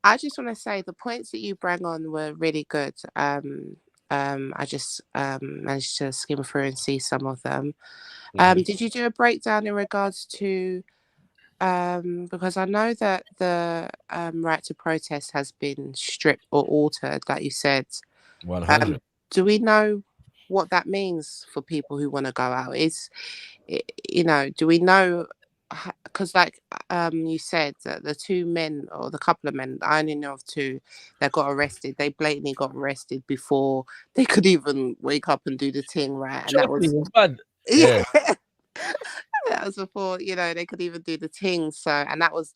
I just want to say the points that you bring on were really good. I just managed to skim through and see some of them. Mhm. Did you do a breakdown in regards to because I know that the right to protest has been stripped or altered, like you said. 100. Do we know what that means for people who want to go out? Do we know? Because, like you said, that the two men or the couple of men, I only know of two that got arrested. They blatantly got arrested before they could even wake up and do the thing, right? And that Trust me, was, it's bad. Yeah. yeah. That was before they could even do the thing. So, and that was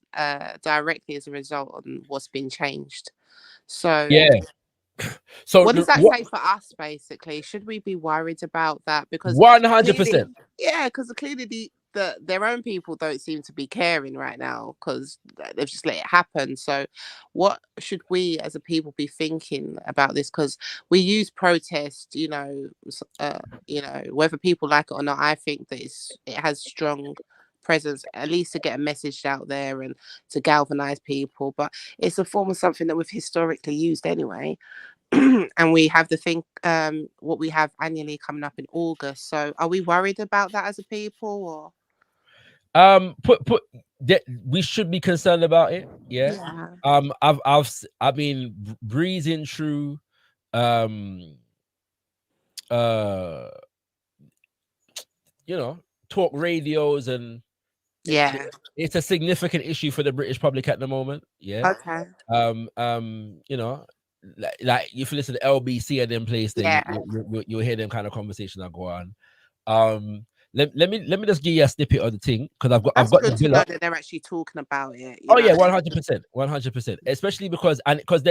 directly as a result on what's been changed. So, Yeah. So what does that what? say for us, basically? Should we be worried about that? Because One hundred clearly, percent. yeah, because clearly their own people don't seem to be caring right now because they've just let it happen. So, what should we as a people be thinking about this? Because we use protest, whether people like it or not. I think that it has strong presence, at least to get a message out there and to galvanize people. But it's a form of something that we've historically used anyway. And we have the thing, what we have annually coming up in August. So are we worried about that as a people or? Put that we should be concerned about it. Yeah. Yeah. I've been breezing through um uh talk radios, and Yeah. it's a significant issue for the British public at the moment. Yeah. Okay. You know, like if you listen to LBC and them place there, Yeah. you'll hear them kind of conversation that go on. Um, let me just give you a snippet of the thing, because I've That's got the good to bill know up. that they're actually talking about it, Oh yeah, 100%, 100%. Especially because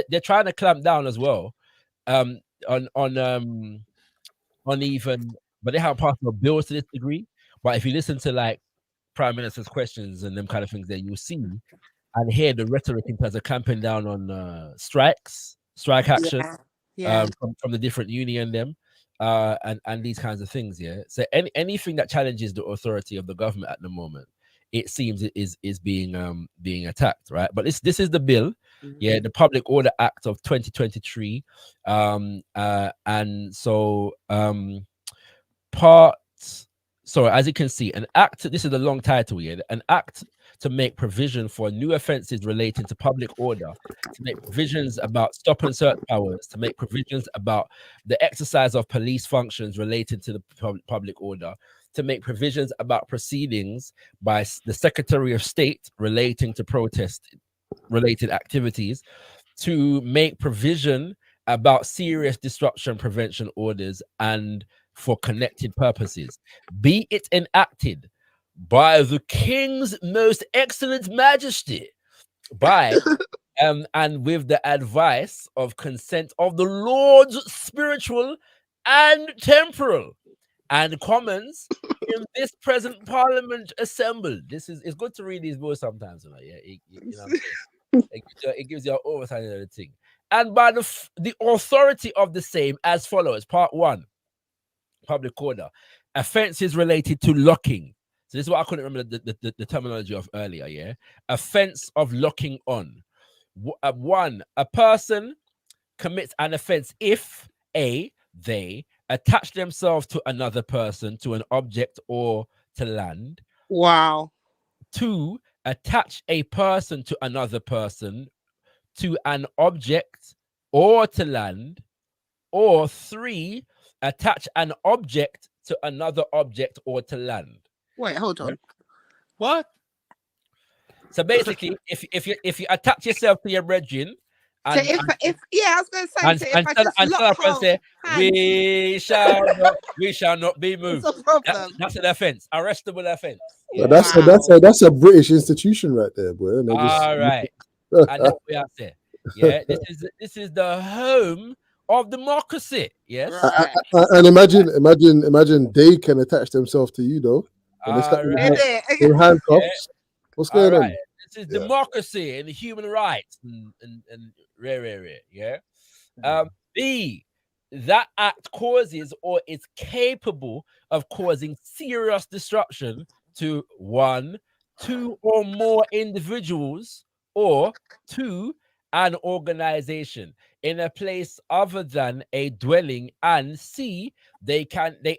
they're trying to clamp down as well, um, on even, but they haven't passed no bills to this degree. But if you listen to like prime minister's questions and them kind of things, there you'll see and hear the rhetoric in terms of clamping down on strike action, Yeah. Yeah. from the different union them, and these kinds of things. Yeah. So anything that challenges the authority of the government at the moment, it seems it is being attacked, right? But this is the bill, yeah, Mhm. the Public Order Act of 2023, and so part. So as you can see, an act. This is a long title here. An act to make provision for new offences relating to public order, to make provisions about stop and search powers, to make provisions about the exercise of police functions relating to the public order, to make provisions about proceedings by the Secretary of State relating to protest related activities, to make provision about serious disruption prevention orders and for connected purposes, be it enacted by the King's most excellent majesty, by and with the advice of consent of the Lords spiritual and temporal and commons in this present parliament assembled. This is, it's good to read these books sometimes, yeah. You know what I'm saying? It gives you an oversight of the thing. And by the authority of the same as follows. Part one, public order. Offenses related to locking. So this is what I couldn't remember the terminology of earlier, yeah? Offense of locking on. One, a person commits an offense if A, they attach themselves to another person, to an object, or to land. Wow. Two, attach a person to another person, to an object, or to land. Or three, attach an object to another object or to land. Wait, hold Right? on. What? So basically, if you attach yourself to your brethren, So and if yeah, I was gonna say, and so if and I stand, just and lock stand up and hold say, hands, we shall not be it's moved. a problem. That's an offense, arrestable offense. But Yeah. Wow. that's a British institution right there, boy. And they just All right. And that's what I say. Yeah. This is the home of democracy. Yes. Right. and imagine they can attach themselves to you though when they start All In right. it. with Yeah. handcuffs. What's All going right. on? This is Yeah. democracy and human rights and rare. Yeah. B, that act causes or is capable of causing serious disruption to one, two or more individuals, or two, an organization in a place other than a dwelling, and C, they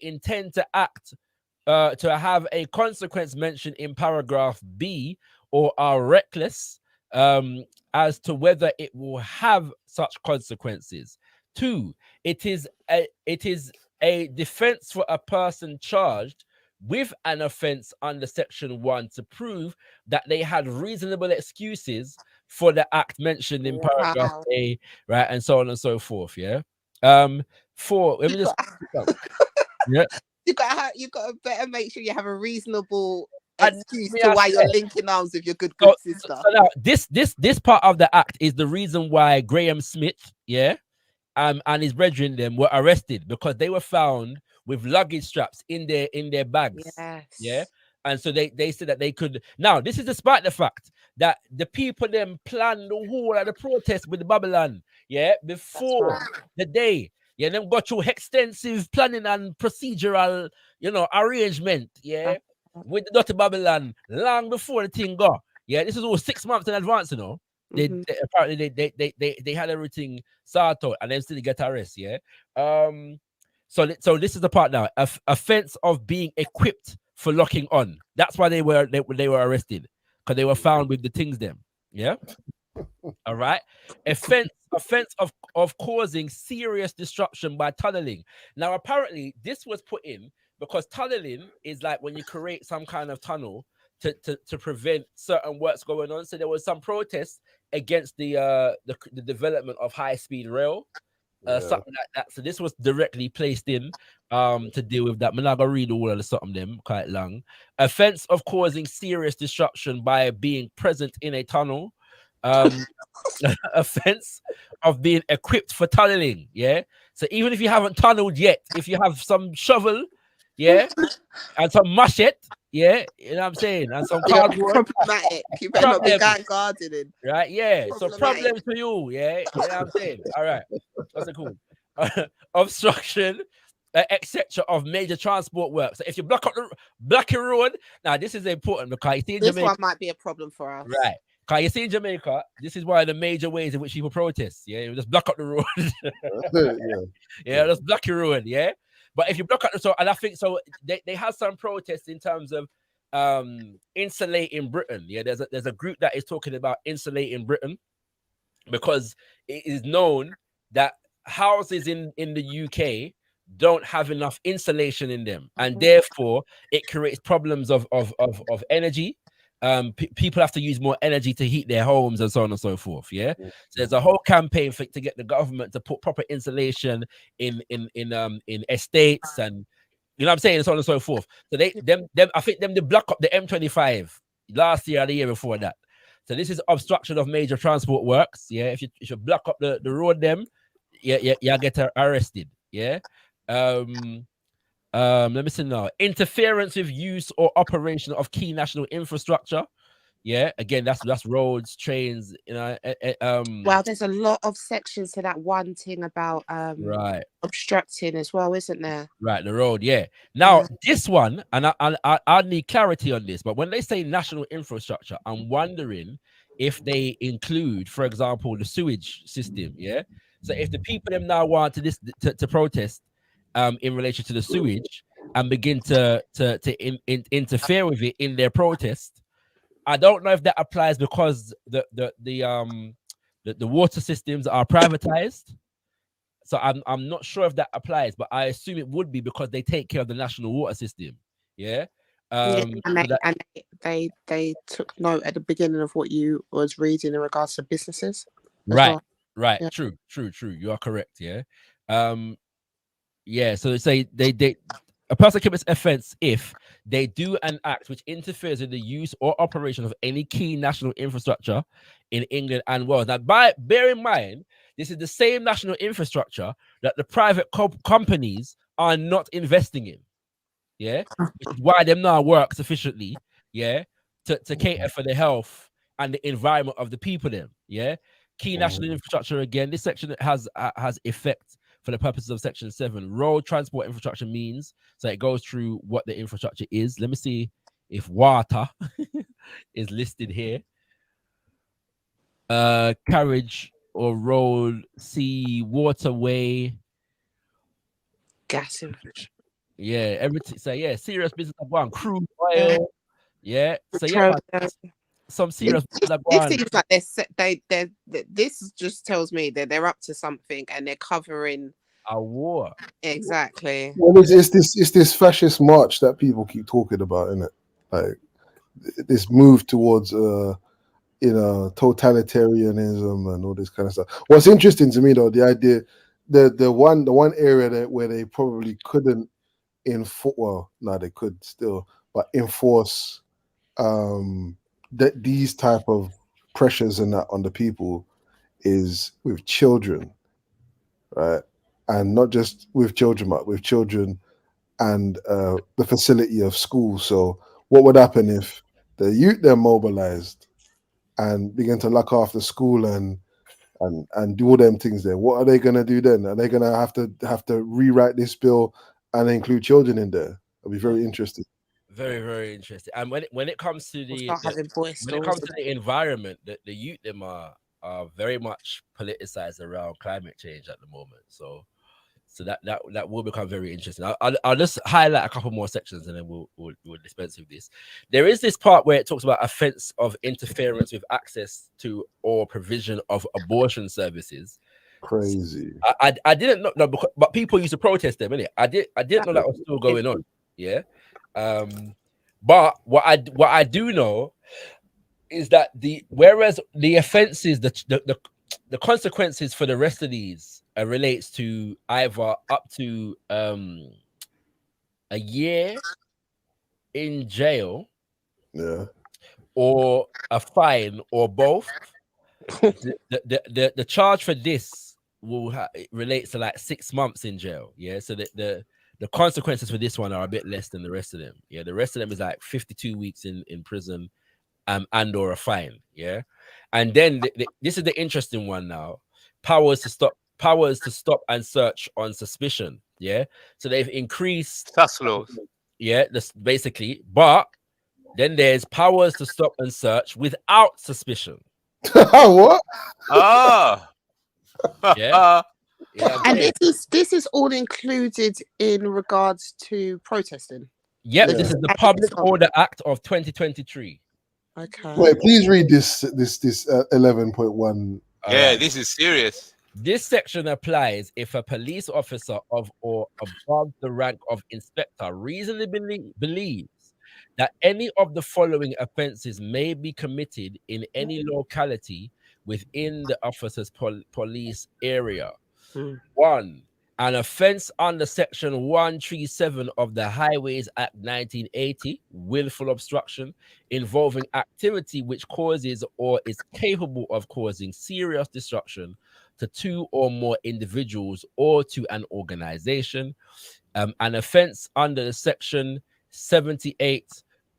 intend to act to have a consequence mentioned in paragraph B, or are reckless as to whether it will have such consequences. 2, it is a defense for a person charged with an offense under section 1 to prove that they had reasonable excuses for the act mentioned in paragraph Wow. A, right, and so on and so forth. Yeah. 4, let me just yeah. You got to better make sure you have a reasonable And excuse may to I why you're say, linking arms with your good so, sister. so now this part of the act is the reason why Graham Smith, yeah, and his brethren them were arrested, because they were found with luggage straps in their bags. Yes. Yeah. And so they said that they could. Now, this is despite the fact that the people them planned the whole of the protest with Babylon, yeah, before right. the day. Yeah, them got through extensive planning and procedural, arrangement, yeah, with the dirty Babylon long before the thing go. Yeah, this is all 6 months in advance, Mm-hmm. Apparently they had everything sorted out, and then still get arrested. Yeah. So this is the part now. Offense of being equipped for locking on. That's why they were arrested, because they were found with the things them. Yeah. All right. Offense of causing serious disruption by tunneling. Now, apparently, this was put in because tunneling is like when you create some kind of tunnel to prevent certain works going on. So there was some protests against the development of high-speed rail, something like that. So this was directly placed in to deal with that. I'm not gonna read all of the something them quite long. Offense of causing serious disruption by being present in a tunnel. Offense of being equipped for tunneling. Yeah. So even if you haven't tunneled yet, if you have some shovel, yeah, and some machete, yeah, you know what I'm saying, and some cardboard, problematic. You better not be going gardening. Right, yeah. So problems for you, yeah. You know what I'm saying? All right. That's cool. Obstruction, etc. of major transport work. So if you block a road, now this is important because you see in This Jamaica, one might be a problem for us. right? Because you see in Jamaica, this is one of the major ways in which people protest. Yeah, you just block up the road. Yeah, just block your road. Yeah, but if you block up and I think so, they have some protests in terms of insulating Britain. Yeah, there's a group that is talking about insulating Britain, because it is known that houses in the UK don't have enough insulation in them, and therefore it creates problems of energy. People have to use more energy to heat their homes and so on and so forth. Yeah. So there's a whole campaign to get the government to put proper insulation in estates, and you know what I'm saying, and so on and so forth. So they block up the M25 last year or the year before that. So this is obstruction of major transport works. Yeah. If you block up the road, them, you get arrested. Yeah. Let me see now. Interference with use or operation of key national infrastructure. Yeah, again, that's roads, trains. Well, there's a lot of sections to that one thing about right, obstructing as well, isn't there? right, the road. Yeah. Now this one, and I need clarity on this, but when they say national infrastructure, I'm wondering if they include, for example, the sewage system. Yeah. So if the people them now want to protest in relation to the sewage and begin to interfere with it in their protest, I don't know if that applies because the water systems are privatized. So I'm not sure if that applies, but I assume it would be because they take care of the national water system. Yeah. And they took note at the beginning of what you was reading in regards to businesses. Right. Well. Right. Yeah. True. You are correct. Yeah. Yeah. So they say they a person commits offense if they do an act which interferes with the use or operation of any key national infrastructure in England and Wales. Now, bear in mind, this is the same national infrastructure that the private companies are not investing in. Yeah, which is why them now work sufficiently. Yeah, to cater for the health and the environment of the people. Them. Yeah, key national infrastructure. Again, this section has effect for the purposes of section 7. Road transport infrastructure means, so it goes through what the infrastructure is. Let me see if water is listed here. carriage or road, sea, waterway. Gas infrastructure. Yeah, everything. So yeah, serious business are going. Crude oil. Yeah. So yeah, man, Petroleum. some serious business are It going. seems like this just tells me that they're up to something and they're covering A war. exactly. Well, it's this fascist march that people keep talking about, isn't it? Like this move towards totalitarianism and all this kind of stuff. What's interesting to me though, the idea, the one area that where they probably couldn't enforce, well, no, they could still, but enforce that these type of pressures and that on the people is with children, right? And not just with children, but with children and the facility of school. So, what would happen if the youth they're mobilized and begin to look after school and do all them things there? What are they gonna do then? Are they gonna have to rewrite this bill and include children in there? It'll be very interesting. Very, very interesting. And when it comes to We'll the start having boy when it stories. comes to the environment, the youth them are very much politicized around climate change at the moment. So that will become very interesting. I'll just highlight a couple more sections and then we'll dispense with this. There is this part where it talks about offense of interference with access to or provision of abortion services. Crazy. I didn't know, no, but people used to protest them, innit? I didn't know that was still going on. Yeah. But what I do know is that whereas the offenses, the consequences for the rest of these relates to either up to a year in jail, Yeah. or a fine, or both. The charge for this it relates to like 6 months in jail. Yeah, so the consequences for this one are a bit less than the rest of them. Yeah, the rest of them is like 52 weeks in prison, and or a fine. Yeah, and then this is the interesting one now. Powers to stop and search on suspicion. Yeah, so they've increased. That's laws. Yeah, that's basically. But then there's powers to stop and search without suspicion. What? Ah. Yeah. Yeah, And this is all included in regards to protesting. Yep, Yeah. this is the Public Order Act of 2023. Okay. Wait, please read this 11.1. Yeah, Alright. this is serious. This section applies if a police officer of or above the rank of inspector reasonably believes that any of the following offenses may be committed in any locality within the officer's police area. 1. An offense under section 137 of the Highways Act 1980, willful obstruction, involving activity which causes or is capable of causing serious destruction to 2 or more individuals or to an organization. An offense under section 78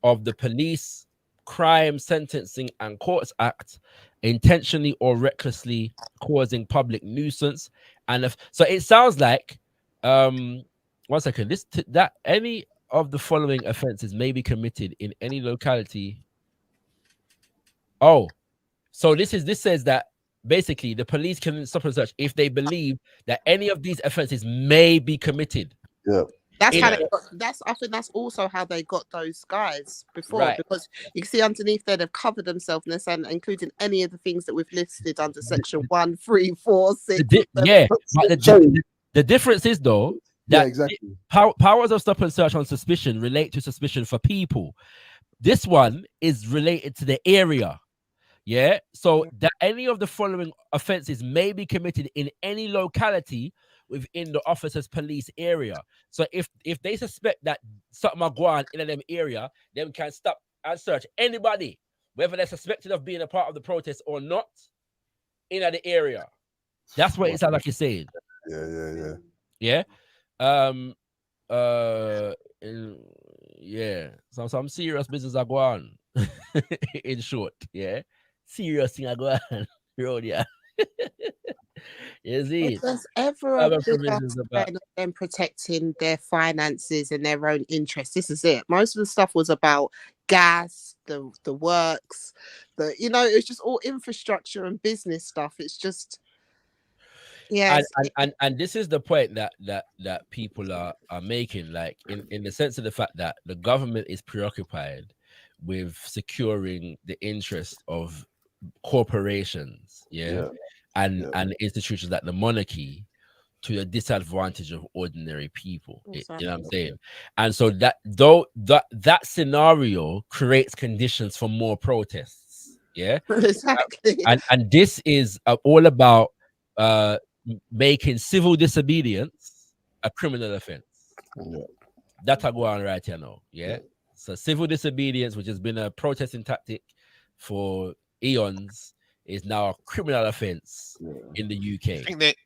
of the Police Crime Sentencing and Courts Act, intentionally or recklessly causing public nuisance. And so it sounds like 1 second, that any of the following offenses may be committed in any locality. Oh, so this says that basically the police can stop and search if they believe that any of these offenses may be committed. Yeah. That's how they got, I think that's also how they got those guys before, Right. because you can see underneath there they've covered themselves and they're saying including any of the things that we've listed under section 1, 3, 4, 6. Yeah, but the difference is though that Yeah, exactly. powers of stop and search on suspicion relate to suspicion for people. This one is related to the area. Yeah, so that any of the following offenses may be committed in any locality within the officer's police area. So if they suspect that something are going on in them area, them can stop and search anybody, whether they're suspected of being a part of the protest or not, in the area. That's what it sounds like you're saying. Yeah. Yeah. Some serious business are going on. In short, yeah. Serious thing are going on. Road, yeah. You see? If there's ever a bigger trend of them protecting their finances and their own interests, this is it. Most of the stuff was about gas, the works, it's just all infrastructure and business stuff. It's just yes. And this is the point that people are making, like in the sense of the fact that the government is preoccupied with securing the interest of corporations, and institutions like the monarchy, to the disadvantage of ordinary people. Exactly. You know what I'm saying? And so that scenario creates conditions for more protests. Yeah. Exactly. And this is all about making civil disobedience a criminal offense. That's a go on right here now. Yeah. So civil disobedience, which has been a protesting tactic for eons, is now a criminal offense in the UK.